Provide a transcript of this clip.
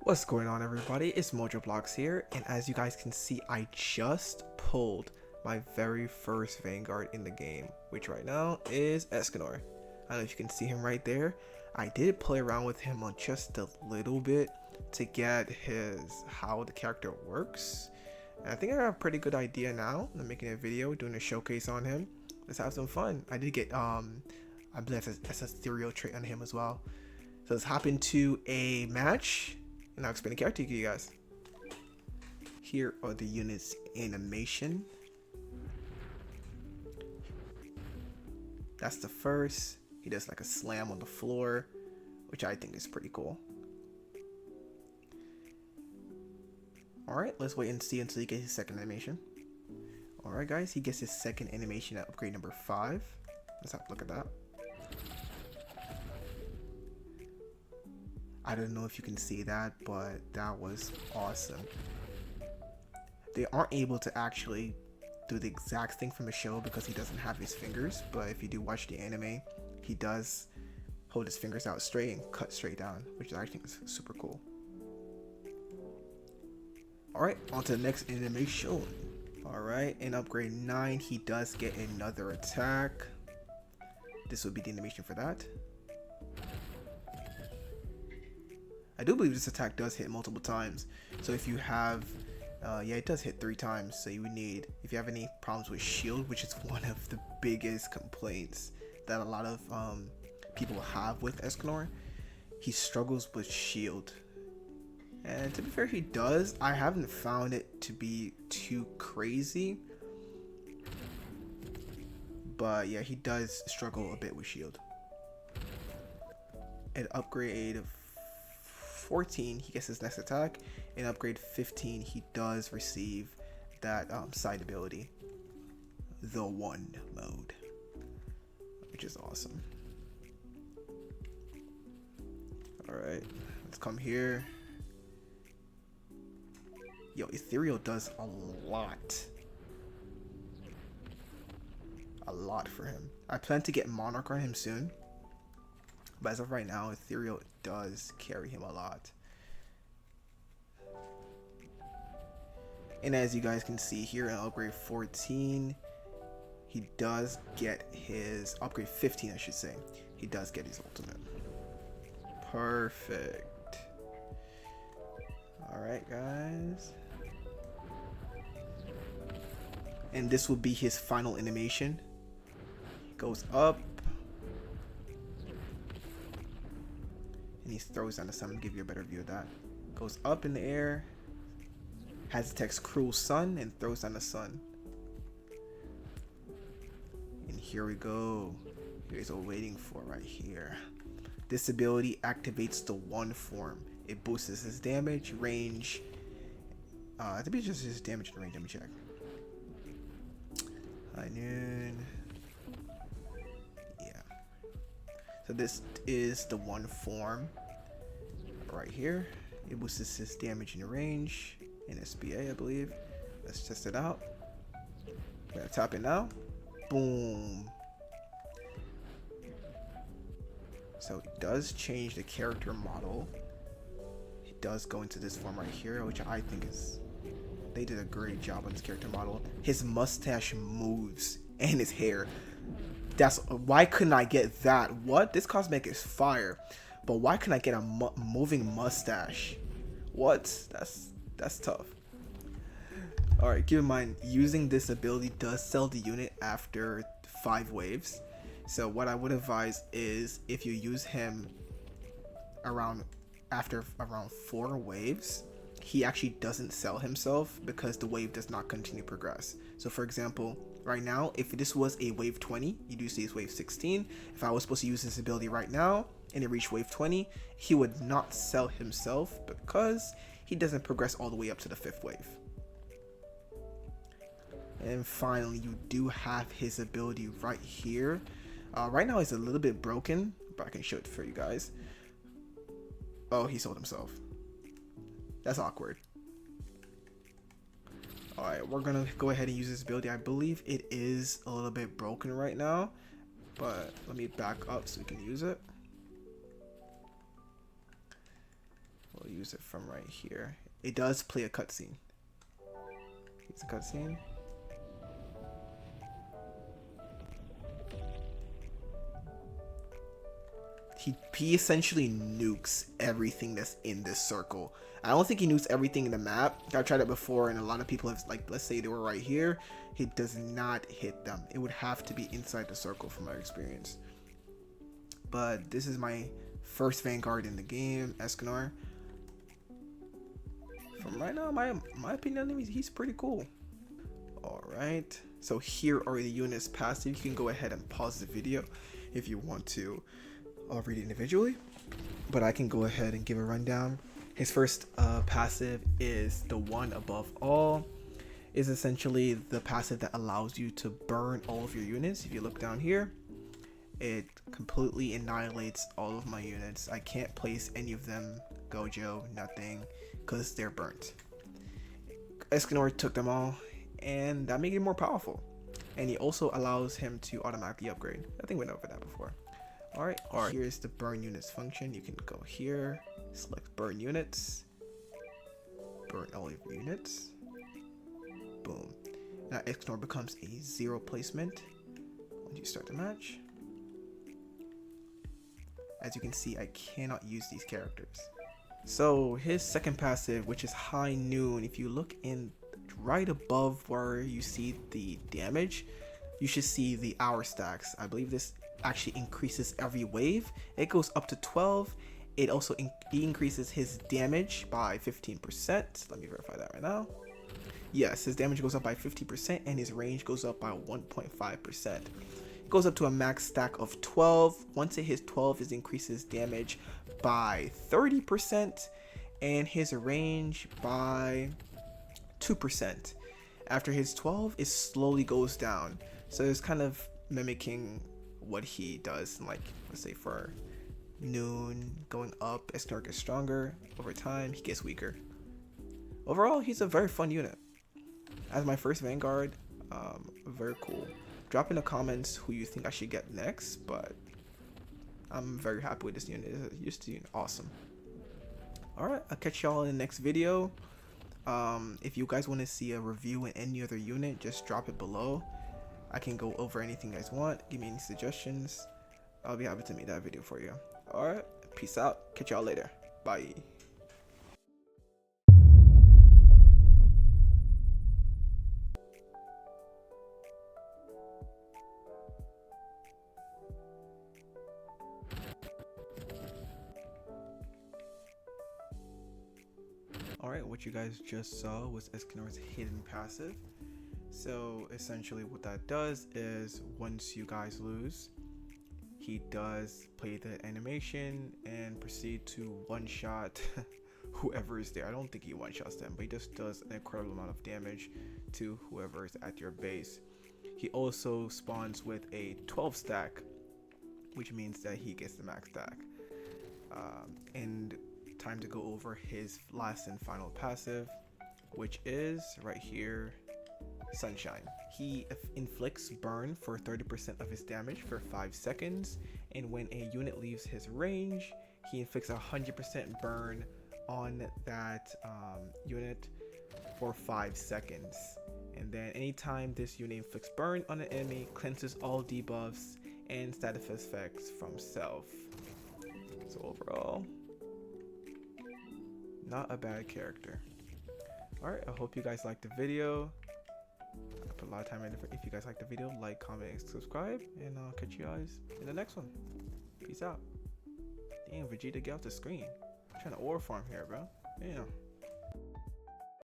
What's going on, everybody? It's Mojo Blocks here, and as you guys can see, I just pulled my very first Vanguard in the game, which right now is Escanor. I don't know if you can see him right there. I did play around with him on just a little bit to get how the character works. And I think I have a pretty good idea now. I'm making a video, doing a showcase on him. Let's have some fun. I did get I believe that's a stereo trait on him as well. So let's hop into a match. And I'll explain the character to you guys. Here are the units animation. That's the first. He does like a slam on the floor, which I think is pretty cool. Alright, let's wait and see until he gets his second animation. Alright guys, he gets his second animation at upgrade number 5. Let's have a look at that. I don't know if you can see that, but that was awesome. They aren't able to actually do the exact thing from the show because he doesn't have his fingers, but if you do watch the anime, he does hold his fingers out straight and cut straight down, which I think is super cool. Alright, on to the next animation. Alright, in upgrade 9, he does get another attack. This would be the animation for that. I do believe this attack does hit multiple times. So if you have, yeah, it does hit 3 times. So you would need, if you have any problems with shield, which is one of the biggest complaints that a lot of people have with Escanor, he struggles with shield. And to be fair, he does. I haven't found it to be too crazy. But yeah, he does struggle a bit with shield. At upgrade of 14, he gets his next attack. In upgrade 15, he does receive that side ability, the one mode, which is awesome. Alright, let's come here. Yo, Ethereal does a lot for him. I plan to get Monarch on him soon, but as of right now, Ethereal does carry him a lot. And as you guys can see here in upgrade 14, he does get his upgrade 15, I should say. He does get his ultimate. Perfect. Alright guys. And this will be his final animation. He goes up. And he throws down the sun to give you a better view of that. Goes up in the air, has the text Cruel Sun, and throws down the sun. And here we go. Here's what we're waiting for right here. This ability activates the one form. It boosts his damage, range. I think it's just his damage and range. Let me check. High noon. So this is the one form right here. It boosts his damage and range in SBA, I believe. Let's test it out. We're gonna tap it now. Boom. So it does change the character model. It does go into this form right here, which I think is, they did a great job on this character model. His mustache moves and his hair. That's why couldn't I get that? What? This cosmetic is fire, but why couldn't I get a moving mustache? What? That's tough. All right, keep in mind using this ability does sell the unit after 5 waves. So what I would advise is if you use him after around 4 waves, he actually doesn't sell himself because the wave does not continue to progress. So for example, right now, if this was a wave 20, you do see it's wave 16. If I was supposed to use this ability right now and it reached wave 20, he would not sell himself because he doesn't progress all the way up to the 5th wave. And finally, you do have his ability right here. Right now, he's a little bit broken, but I can show it for you guys. Oh, he sold himself. That's awkward. Alright, we're gonna go ahead and use this ability. I believe it is a little bit broken right now, but let me back up so we can use it. We'll use it from right here. It does play a cutscene. It's a cutscene. He essentially nukes everything that's in this circle. I don't think he nukes everything in the map. I've tried it before, and a lot of people have, like, let's say they were right here. He does not hit them. It would have to be inside the circle from my experience. But this is my first Vanguard in the game, Escanor. From right now, my opinion, he's pretty cool. Alright, so here are the units passive. You can go ahead and pause the video if you want to read it individually, but I can go ahead and give a rundown. His first passive is the one above all. Is essentially the passive that allows you to burn all of your units. If you look down here, it completely annihilates all of my units. I can't place any of them, Gojo, nothing, because they're burnt. Escanor took them all, and that made it more powerful. And he also allows him to automatically upgrade. I think we went over that before. Alright, here's the burn units function. You can go here, select burn units, burn all of your units, boom. Now Escanor becomes a 0 placement when you start the match. As you can see, I cannot use these characters. So his second passive, which is High Noon, if you look in right above where you see the damage, you should see the hour stacks. I believe this actually increases every wave. It goes up to 12. It also increases his damage by 15%. Let me verify that right now. Yes, his damage goes up by 50% and his range goes up by 1.5%. It goes up to a max stack of 12. Once it hits 12, it increases damage by 30% and his range by 2%. After his 12, it slowly goes down. So it's kind of mimicking what he does, like, let's say for Noon going up, Escanor gets stronger. Over time, he gets weaker. Overall, he's a very fun unit. As my first Vanguard, very cool. Drop in the comments who you think I should get next, but I'm very happy with this unit. It's just awesome. Alright, I'll catch y'all in the next video. If you guys want to see a review in any other unit, just drop it below. I can go over anything you guys want. Give me any suggestions. I'll be happy to make that video for you. Alright, peace out. Catch y'all later. Bye. Alright, what you guys just saw was Escanor's hidden passive. So essentially what that does is once you guys lose, he does play the animation and proceed to one-shot whoever is there. I don't think he one-shots them, but he just does an incredible amount of damage to whoever is at your base. He also spawns with a 12 stack, which means that he gets the max stack. And time to go over his last and final passive, which is right here, Sunshine. He inflicts burn for 30% of his damage for 5 seconds, and when a unit leaves his range, he inflicts 100% burn on that unit for 5 seconds. And then anytime this unit inflicts burn on an enemy, cleanses all debuffs and status effects from self. So overall, not a bad character. Alright, I hope you guys liked the video. I put a lot of time in it. If you guys like the video, like, comment, and subscribe, and I'll catch you guys in the next one. Peace out. Damn, Vegeta, get off the screen. I'm trying to ore farm here, bro. Damn.